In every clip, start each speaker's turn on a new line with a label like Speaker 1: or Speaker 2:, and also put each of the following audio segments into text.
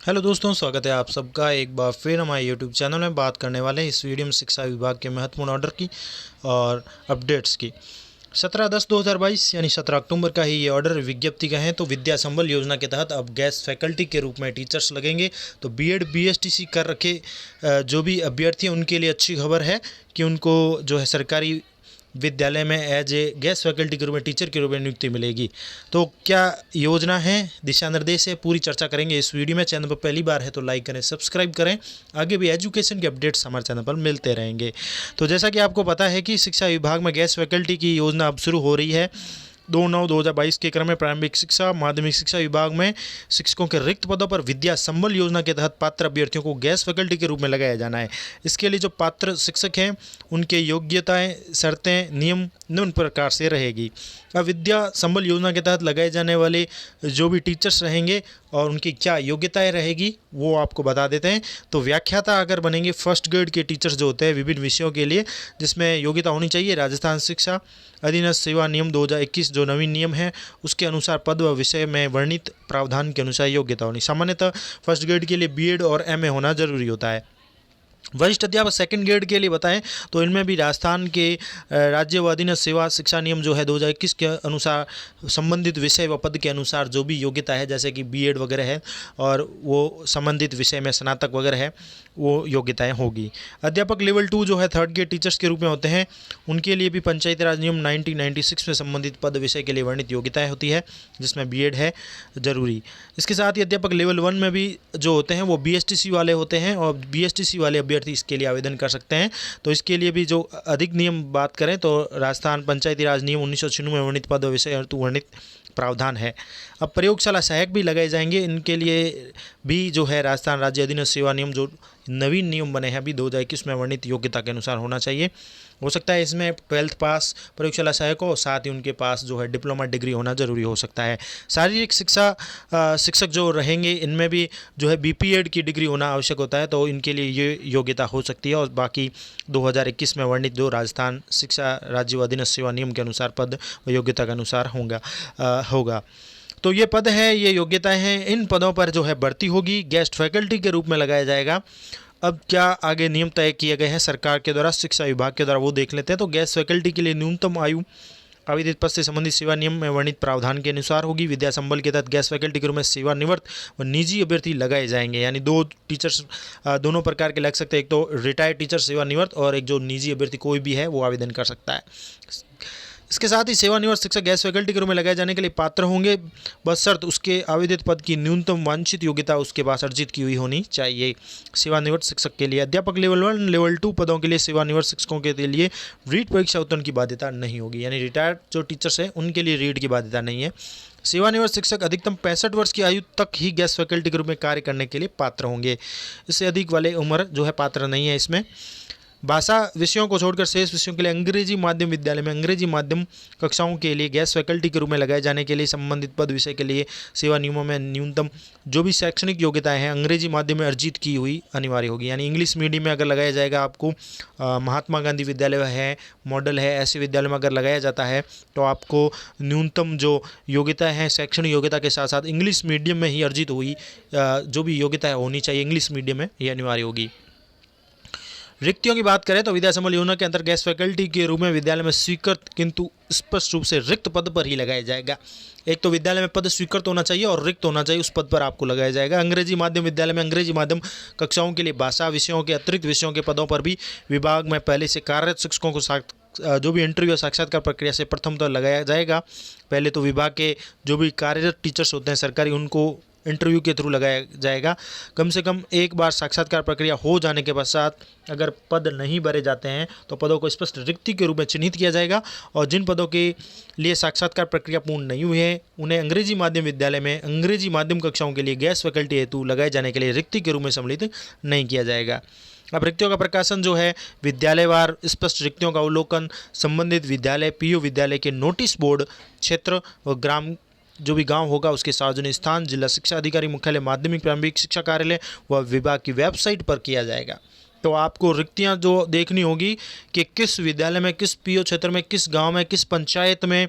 Speaker 1: Hello दोस्तों, स्वागत है आप सबका एक बार फिर हमारे यूट्यूब चैनल में। बात करने वाले हैं इस वीडियो में शिक्षा विभाग के महत्वपूर्ण ऑर्डर की और अपडेट्स की। 17/10/2022 यानी 17 अक्टूबर का ही ये ऑर्डर विज्ञप्ति का है। तो विद्या संबल योजना के तहत अब गेस्ट फैकल्टी के रूप में टीचर्स लगेंगे। तो बीएड बीएसटीसी कर रखे जो भी अभ्यर्थी हैं उनके लिए अच्छी खबर है कि उनको जो है सरकारी विद्यालय में एज ए गेस्ट फैकल्टी के रूप में टीचर के रूप में नियुक्ति मिलेगी। तो क्या योजना है, दिशा निर्देश है, पूरी चर्चा करेंगे इस वीडियो में। चैनल पर पहली बार है तो लाइक करें, सब्सक्राइब करें। आगे भी एजुकेशन के अपडेट्स हमारे चैनल पर मिलते रहेंगे। तो जैसा कि आपको पता है कि शिक्षा विभाग में गेस्ट फैकल्टी की योजना अब शुरू हो रही है। 2/9/2022 के क्रम में प्रारंभिक शिक्षा माध्यमिक शिक्षा विभाग में शिक्षकों के रिक्त पदों पर विद्या संबल योजना के तहत पात्र अभ्यर्थियों को गेस्ट फैकल्टी के रूप में लगाया जाना है। इसके लिए जो पात्र शिक्षक हैं उनके योग्यताएं, शर्तें, नियम निम्न प्रकार से रहेगी। अब विद्या संबल योजना के तहत लगाए जाने वाले जो भी टीचर्स रहेंगे और उनकी क्या योग्यताएं रहेगी वो आपको बता देते हैं। तो व्याख्याता अगर बनेंगे फर्स्ट ग्रेड के टीचर्स जो होते हैं विभिन्न विषयों के लिए, जिसमें योग्यता होनी चाहिए राजस्थान शिक्षा अधीनस्थ सेवा नियम 2021 जो नवीन नियम है उसके अनुसार पद व विषय में वर्णित प्रावधान के अनुसार योग्यता होनी। सामान्यतः फर्स्ट ग्रेड के लिए बीएड और एमए होना जरूरी होता है। वरिष्ठ अध्यापक सेकंड ग्रेड के लिए बताएं तो इनमें भी राजस्थान के राज्य व अधीनस्थ सेवा शिक्षा नियम जो है 2021 के अनुसार संबंधित विषय व पद के अनुसार जो भी योग्यता है, जैसे कि बीएड वगैरह है और वो संबंधित विषय में स्नातक वगैरह है, वो योग्यताएं होगी। अध्यापक लेवल 2 जो है थर्ड ग्रेड टीचर्स के रूप में होते हैं, उनके लिए भी पंचायती राज नियम 1996 में संबंधित पद विषय के लिए वर्णित योग्यताएं होती है, जिसमें बीएड है जरूरी। इसके साथ ही अध्यापक लेवल 1 में भी जो होते हैं वो बीएसटीसी वाले होते हैं और बीएसटीसी वाले अभ्यर्थी इसके लिए आवेदन कर सकते हैं। तो इसके लिए भी जो अधिक नियम बात करें तो राजस्थान पंचायती राज नियम 1996 में वर्णित पद विषय हेतु वर्णित प्रावधान है। अब प्रयोगशाला सहायक भी लगाए जाएंगे, इनके लिए भी जो है राजस्थान राज्य अधीनस्थ सेवा नियम जो नवीन नियम बने हैं अभी 2021 में वर्णित योग्यता के अनुसार होना चाहिए। हो सकता है इसमें 12th पास प्रयोगशाला सहायक हो, साथ ही उनके पास जो है डिप्लोमा डिग्री होना जरूरी हो सकता है। शारीरिक शिक्षा शिक्षक जो रहेंगे इनमें भी जो है बीपीएड की डिग्री होना आवश्यक होता है, तो इनके लिए ये योग्यता हो सकती है। और बाकी 2021 में वर्णित जो राजस्थान शिक्षा राज्य व अधीनस्थ सेवा नियम के अनुसार पद व योग्यता के अनुसार होगा। तो ये पद है, ये योग्यताएं हैं, इन पदों पर जो है भर्ती होगी, गेस्ट फैकल्टी के रूप में लगाया जाएगा। अब क्या आगे नियम तय किए गए हैं सरकार के द्वारा, शिक्षा विभाग के द्वारा, वो देख लेते हैं। तो गेस्ट फैकल्टी के लिए न्यूनतम आयु आवेदित पद से संबंधित सेवा नियम में वर्णित प्रावधान के अनुसार होगी। विद्या संबल के तहत गेस्ट फैकल्टी के रूप में सेवानिवृत्त व निजी अभ्यर्थी लगाए जाएंगे, यानी दो टीचर्स दोनों प्रकार के लग सकते हैं। एक तो रिटायर्ड टीचर सेवानिवृत्त और एक जो निजी अभ्यर्थी कोई भी है वो आवेदन कर सकता है। इसके साथ ही सेवानिवृत्त शिक्षक गेस्ट फैकल्टी के रूप में लगाए जाने के लिए पात्र होंगे, बशर्त उसके आवेदित पद की न्यूनतम वांछित योग्यता उसके पास अर्जित की हुई होनी चाहिए। सेवानिवृत्त शिक्षक के लिए अध्यापक लेवल 1 लेवल 2 पदों के लिए सेवानिवृत्त शिक्षकों के लिए रीट परीक्षा उत्तीर्ण की बाध्यता नहीं होगी, यानी रिटायर्ड जो टीचर्स हैं उनके लिए रीट की बाध्यता नहीं है। सेवानिवृत्त शिक्षक अधिकतम 65 वर्ष की आयु तक ही गेस्ट फैकल्टी के रूप में कार्य करने के लिए पात्र होंगे। इससे अधिक वाले उम्र जो है पात्र नहीं है इसमें। भाषा विषयों को छोड़कर शेष विषयों के लिए अंग्रेजी माध्यम विद्यालय में अंग्रेजी माध्यम कक्षाओं के लिए गेस्ट फैकल्टी के रूप में लगाए जाने के लिए संबंधित पद विषय के लिए सेवा नियमों में न्यूनतम जो भी शैक्षणिक योग्यताएं हैं अंग्रेजी माध्यम में अर्जित की हुई अनिवार्य होगी। यानी इंग्लिश मीडियम में अगर लगाया जाएगा आपको, महात्मा गांधी विद्यालय है, मॉडल है, ऐसे विद्यालय में अगर लगाया जाता है तो आपको न्यूनतम जो योग्यता है शैक्षणिक योग्यता के साथ साथ इंग्लिश मीडियम में ही अर्जित हुई जो भी योग्यता होनी चाहिए इंग्लिश मीडियम में, ये अनिवार्य होगी। रिक्तियों की बात करें तो विद्या संबल योजना के अंतर गेस्ट फैकल्टी के रूप में विद्यालय में स्वीकृत किंतु स्पष्ट रूप से रिक्त पद पर ही लगाया जाएगा। एक तो विद्यालय में पद स्वीकृत होना चाहिए और रिक्त होना चाहिए, उस पद पर आपको लगाया जाएगा। अंग्रेजी माध्यम विद्यालय में अंग्रेजी माध्यम कक्षाओं के लिए भाषा विषयों के अतिरिक्त विषयों के पदों पर भी विभाग में पहले से कार्यरत शिक्षकों को जो भी इंटरव्यू साक्षात्कार प्रक्रिया से प्रथम तो लगाया जाएगा। पहले तो विभाग के जो भी कार्यरत टीचर्स होते हैं सरकारी, उनको इंटरव्यू के थ्रू लगाया जाएगा। कम से कम एक बार साक्षात्कार प्रक्रिया हो जाने के पश्चात अगर पद नहीं भरे जाते हैं तो पदों को स्पष्ट रिक्ति के रूप में चिन्हित किया जाएगा और जिन पदों के लिए साक्षात्कार प्रक्रिया पूर्ण नहीं हुई है उन्हें अंग्रेजी माध्यम विद्यालय में अंग्रेजी माध्यम कक्षाओं के लिए गेस्ट फैकल्टी हेतु लगाए जाने के लिए रिक्ति के रूप में सम्मिलित नहीं किया जाएगा। अब रिक्तियों का प्रकाशन जो है विद्यालयवार स्पष्ट रिक्तियों का अवलोकन संबंधित विद्यालय पीयू विद्यालय के नोटिस बोर्ड क्षेत्र व ग्राम जो भी गांव होगा उसके सार्वजनिक स्थान, जिला शिक्षा अधिकारी मुख्यालय, माध्यमिक प्रारंभिक शिक्षा कार्यालय व विभाग की वेबसाइट पर किया जाएगा। तो आपको रिक्तियां जो देखनी होगी कि किस विद्यालय में, किस पीओ क्षेत्र में, किस गांव में, किस पंचायत में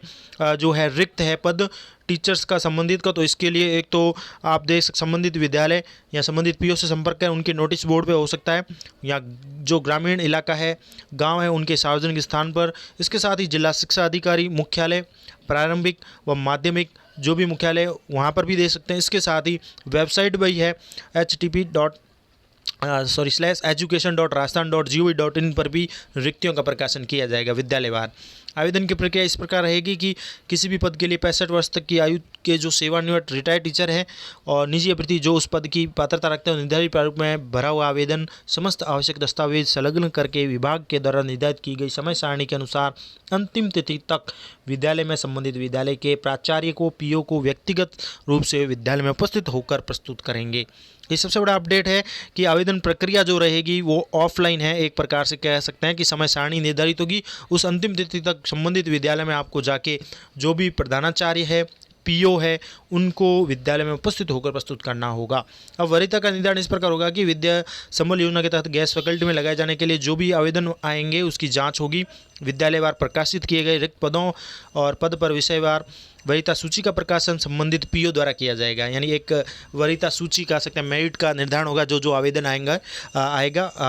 Speaker 1: जो है रिक्त है पद, टीचर्स का संबंधित का, तो इसके लिए एक तो आप देख सकते संबंधित विद्यालय या संबंधित पीओ से संपर्क करें, उनके नोटिस बोर्ड पे हो सकता है, या जो ग्रामीण इलाका है, गांव है, उनके सार्वजनिक स्थान पर। इसके साथ ही जिला शिक्षा अधिकारी मुख्यालय, प्रारंभिक व माध्यमिक जो भी मुख्यालय वहाँ पर भी दे सकते हैं। इसके साथ ही वेबसाइट वही है http://education.rajasthan.gov.in पर भी रिक्तियों का प्रकाशन किया जाएगा विद्यालयवार। आवेदन की प्रक्रिया इस प्रकार रहेगी कि किसी भी पद के लिए 65 वर्ष तक की आयु के जो सेवानिवृत्त रिटायर्ड टीचर है और निजी अभ्यर्थी जो उस पद की पात्रता रखते हैं, निर्धारित प्रारूप में भरा हुआ आवेदन समस्त आवश्यक दस्तावेज संलग्न करके विभाग के द्वारा निर्धारित की गई समय सारणी के अनुसार अंतिम तिथि तक विद्यालय में संबंधित विद्यालय के प्राचार्य को, पीओ को व्यक्तिगत रूप से विद्यालय में उपस्थित होकर प्रस्तुत करेंगे। ये सबसे बड़ा अपडेट है कि आवेदन प्रक्रिया जो रहेगी वो ऑफलाइन है, एक प्रकार से कह सकते हैं कि समय सारणी निर्धारित होगी। उस अंतिम तिथि तक संबंधित विद्यालय में आपको जाके जो भी प्रधानाचार्य है, पीओ है, उनको विद्यालय में उपस्थित होकर प्रस्तुत करना होगा। अब वरीयता का निर्धारण इस प्रकार होगा कि विद्या संबल योजना के तहत गेस्ट फैकल्टी में लगाए जाने के लिए जो भी आवेदन आएंगे उसकी जांच होगी। विद्यालयवार प्रकाशित किए गए रिक्त पदों और पद पर विषयवार वरीयता सूची का प्रकाशन संबंधित पीओ द्वारा किया जाएगा। यानी एक वरीयता सूची कह सकते हैं, मेरिट का निर्धारण होगा। जो जो आवेदन आएगा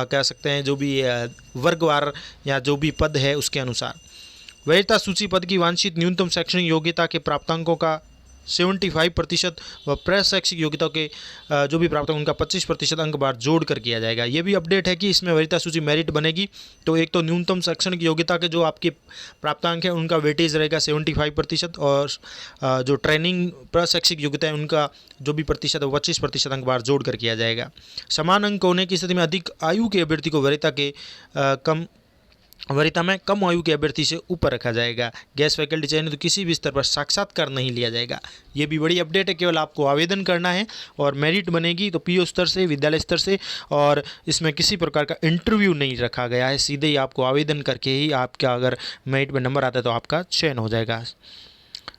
Speaker 1: कह सकते हैं जो भी वर्गवार या जो भी पद है उसके अनुसार। वरीयता सूची पद की वांछित न्यूनतम शैक्षणिक योग्यता के प्राप्तांकों का 75% व प्रशैक्षिक योग्यता के जो भी प्राप्तांक उनका 25% अंक बार जोड़ कर किया जाएगा। ये भी अपडेट है कि इसमें वरीयता सूची मेरिट बनेगी तो एक तो न्यूनतम शैक्षणिक योग्यता के जो आपके प्राप्तांक हैं उनका वेटेज रहेगा 75% और जो ट्रेनिंग प्रशैक्षिक योग्यता है उनका जो भी प्रतिशत है 25% अंक बार जोड़ कर किया जाएगा। समान अंक होने की स्थिति में अधिक आयु के अभ्यर्थी को वरीयता में कम आयु के अभ्यर्थी से ऊपर रखा जाएगा। गेस्ट फैकल्टी चयन तो किसी भी स्तर पर साक्षात्कार नहीं लिया जाएगा। ये भी बड़ी अपडेट है, केवल आपको आवेदन करना है और मेरिट बनेगी तो पीओ स्तर से, विद्यालय स्तर से, और इसमें किसी प्रकार का इंटरव्यू नहीं रखा गया है। सीधे ही आपको आवेदन करके ही आपका अगर मेरिट में नंबर आता है तो आपका चयन हो जाएगा।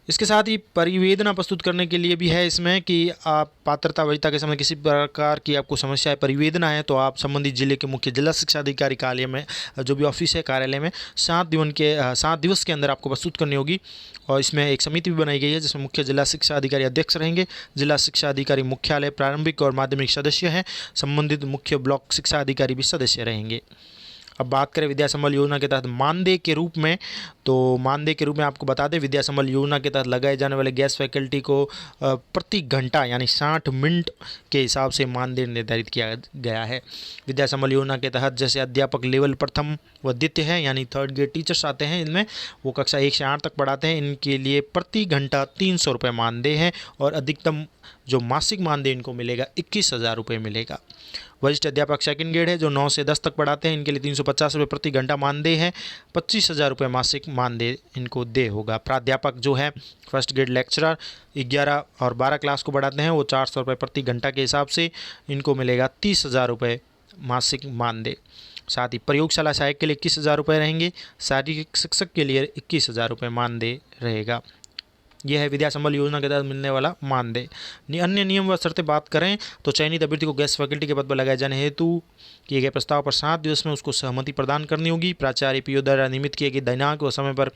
Speaker 1: इसके साथ ही परिवेदना प्रस्तुत करने के लिए भी है इसमें कि आप पात्रता वरीयता के समय किसी प्रकार की आपको समस्या है, परिवेदना है, तो आप संबंधित जिले के मुख्य जिला शिक्षा अधिकारी कार्यालय में जो भी ऑफिस है कार्यालय में 7 दिवस के अंदर आपको प्रस्तुत करनी होगी। और इसमें एक समिति भी बनाई गई है जिसमें मुख्य जिला शिक्षा अधिकारी अध्यक्ष रहेंगे, जिला शिक्षा अधिकारी मुख्यालय, प्रारंभिक और माध्यमिक सदस्य हैं, संबंधित मुख्य ब्लॉक शिक्षा अधिकारी भी सदस्य रहेंगे। अब बात करें विद्या संबल योजना के तहत मानदेय के रूप में, तो मानदेय के रूप में आपको बता दें विद्या संबल योजना के तहत लगाए जाने वाले गेस्ट फैकल्टी को प्रति घंटा यानी 60 मिनट के हिसाब से मानदेय निर्धारित किया गया है। विद्या संबल योजना के तहत जैसे अध्यापक लेवल प्रथम व द्वितीय है यानी 3rd ग्रेड टीचर्स आते हैं, इनमें वो कक्षा 1 से 8 तक पढ़ाते हैं, इनके लिए प्रति घंटा 300 रुपये मानदेय है और अधिकतम जो मासिक मानदेय इनको मिलेगा 21,000 रुपये मिलेगा। वरिष्ठ अध्यापक 2nd ग्रेड है जो 9 से 10 तक पढ़ाते हैं, इनके लिए 350 रुपये प्रति घंटा मानदेय है, 25,000 रुपये मासिक मानदेय इनको दे होगा। प्राध्यापक जो है 1st ग्रेड लेक्चरर 11 और 12 क्लास को पढ़ाते हैं वो 400 रुपये प्रति घंटा के हिसाब से इनको मिलेगा 30,000 रुपये मासिक मानदेय। साथ ही प्रयोगशाला सहायक के लिए 21,000 रुपये रहेंगे, शारीरिक शिक्षक के लिए 21,000 रुपये मानदेय रहेगा। यह है विद्या संबल योजना के तहत मिलने वाला मानदेय। अन्य नियम व शर्तें बात करें तो चयनित अभ्यर्थी को गेस्ट फैकल्टी के पद पर लगाए जाने हेतु किए गए प्रस्ताव पर 7 दिवस में उसको सहमति प्रदान करनी होगी। प्राचार्य पीओ द्वारा नियमित किए गए दिनांक व समय पर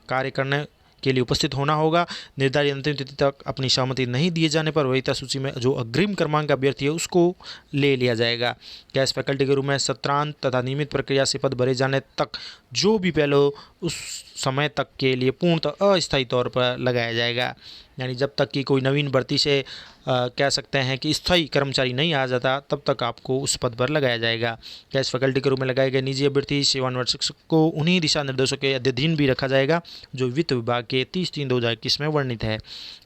Speaker 1: कार्य करने के लिए उपस्थित होना होगा। निर्धारित अंतिम तिथि तक अपनी सहमति नहीं दिए जाने पर वरीयता सूची में जो अग्रिम क्रमांक का अभ्यर्थी है उसको ले लिया जाएगा। गेस्ट फैकल्टी के रूप में सत्रांत तथा नियमित प्रक्रिया से पद भरे जाने तक जो भी पहले उस समय तक के लिए पूर्णतः अस्थायी तौर पर लगाया जाएगा। यानी जब तक कि कोई नवीन भर्ती से कह सकते हैं कि स्थायी कर्मचारी नहीं आ जाता तब तक आपको उस पद पर लगाया जाएगा। गेस्ट फैकल्टी के रूप में लगाए गए निजी अभ्यर्थी सेवानिवृत्त शिक्षक को उन्हीं दिशा निर्देशों के अधीन भी रखा जाएगा जो वित्त विभाग के 30/3/2021 में वर्णित है।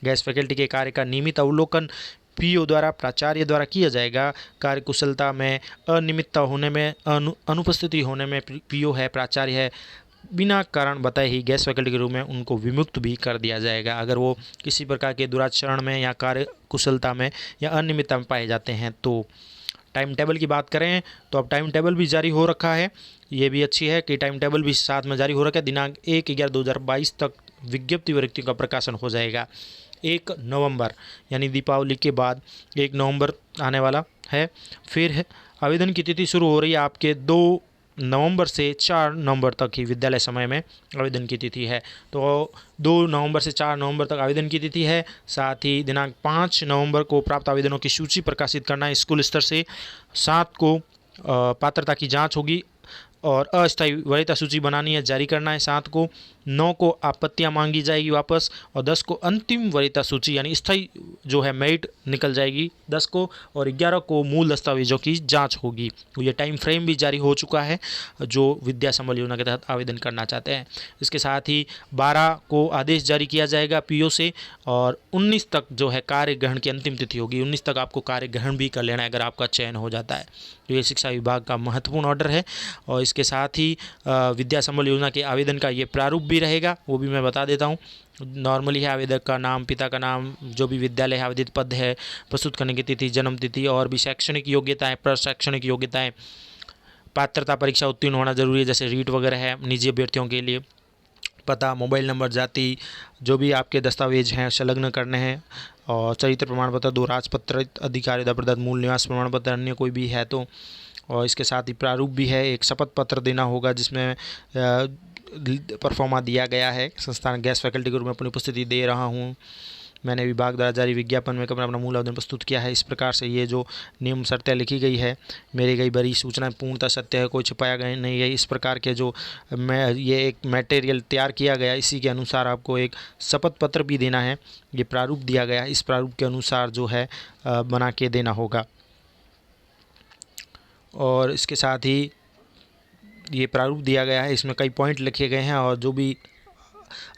Speaker 1: गेस्ट फैकल्टी के कार्य का नियमित अवलोकन पीओ द्वारा, प्राचार्य द्वारा किया जाएगा। कार्यकुशलता में अनियमितता होने में, अनुपस्थिति होने में पीओ है, प्राचार्य है, बिना कारण बताए ही गेस्ट फैकल्टी के रूप में उनको विमुक्त भी कर दिया जाएगा अगर वो किसी प्रकार के दुराचरण में या कार्य कुशलता में या अनियमितता में पाए जाते हैं। तो टाइम टेबल की बात करें तो अब टाइम टेबल भी जारी हो रखा है। ये भी अच्छी है कि टाइम टेबल भी साथ में जारी हो रखा है। दिनांक 1/11/2022 तक विज्ञप्ति व रिक्तियों का प्रकाशन हो जाएगा। 1 नवंबर यानी दीपावली के बाद 1 नवंबर आने वाला है। फिर आवेदन की तिथि शुरू हो रही है आपके 2 नवंबर से 4 नवंबर तक ही विद्यालय समय में आवेदन की तिथि है। तो 2 नवंबर से 4 नवंबर तक आवेदन की तिथि है। साथ ही दिनांक 5 नवंबर को प्राप्त आवेदनों की सूची प्रकाशित करना है स्कूल स्तर से। 7 को पात्रता की जांच होगी और अस्थायी वरीयता सूची बनानी है, जारी करना है 7 को। 9 को आपत्तियां मांगी जाएगी वापस, और 10 को अंतिम वरीयता सूची यानी स्थायी जो है मेरिट निकल जाएगी 10 को, और 11 को मूल दस्तावेजों की जांच होगी। तो ये टाइम फ्रेम भी जारी हो चुका है जो विद्या संबल योजना के तहत आवेदन करना चाहते हैं। इसके साथ ही 12 को आदेश जारी किया जाएगा पीओ से, और 19 तक जो है कार्य ग्रहण की अंतिम तिथि होगी। 19 तक आपको कार्य ग्रहण भी कर लेना है अगर आपका चयन हो जाता है। तो ये शिक्षा विभाग का महत्वपूर्ण ऑर्डर है। और इसके साथ ही विद्या संबल योजना के आवेदन का ये प्रारूप भी रहेगा, वो भी मैं बता देता हूँ। नॉर्मली है आवेदक का नाम, पिता का नाम, जो भी विद्यालय है आवेदित पद है, प्रस्तुत करने की तिथि, जन्म तिथि, और भी शैक्षणिक योग्यताएं, प्रशैक्षणिक योग्यताएं, पात्रता परीक्षा उत्तीर्ण होना जरूरी है जैसे रीट वगैरह है निजी अभ्यर्थियों के लिए, पता, मोबाइल नंबर, जाति, जो भी आपके दस्तावेज हैं संलग्न करने हैं, और चरित्र प्रमाण पत्र, 2 राजपत्रित अधिकारिता प्रदत्त मूल निवास प्रमाण पत्र अन्य कोई भी है तो। और इसके साथ ही प्रारूप भी है, एक शपथ पत्र देना होगा जिसमें परफॉर्मा दिया गया है, संस्थान गैस फैकल्टी के रूप में अपनी उपस्थिति दे रहा हूँ, मैंने विभाग द्वारा जारी विज्ञापन में अपना मूल आवेदन प्रस्तुत किया है। इस प्रकार से ये जो नियम शर्तें लिखी गई है, मेरी गई बड़ी सूचना पूर्णतः सत्य है, कोई छिपाया गया नहीं है। इस प्रकार के जो ये एक मटेरियल तैयार किया गया, इसी के अनुसार आपको एक शपथ पत्र भी देना है। ये प्रारूप दिया गया है, इस प्रारूप के अनुसार जो है बना के देना होगा। और इसके साथ ही ये प्रारूप दिया गया है, इसमें कई पॉइंट लिखे गए हैं, और जो भी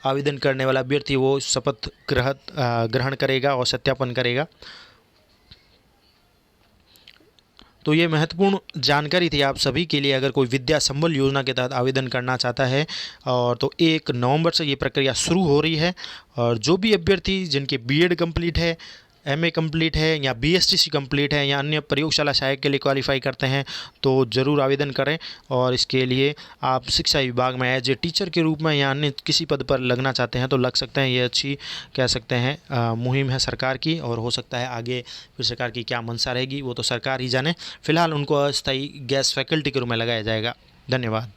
Speaker 1: आवेदन करने वाला अभ्यर्थी वो शपथ ग्रहण करेगा और सत्यापन करेगा। तो ये महत्वपूर्ण जानकारी थी आप सभी के लिए। अगर कोई विद्या संबल योजना के तहत आवेदन करना चाहता है और तो 1 नवंबर से ये प्रक्रिया शुरू हो रही है, और जो भी अभ्यर्थी जिनके बीएड कंप्लीट है, एमए कंप्लीट है, या बीएसटीसी कंप्लीट है, या अन्य प्रयोगशाला सहायक के लिए क्वालिफाई करते हैं तो ज़रूर आवेदन करें। और इसके लिए आप शिक्षा विभाग में एज ए टीचर के रूप में या अन्य किसी पद पर लगना चाहते हैं तो लग सकते हैं। ये अच्छी कह सकते हैं मुहिम है सरकार की, और हो सकता है आगे फिर सरकार की क्या मंशा रहेगी वो तो सरकार ही जाने। फिलहाल उनको अस्थायी गैस फैकल्टी के रूप में लगाया जाएगा। धन्यवाद।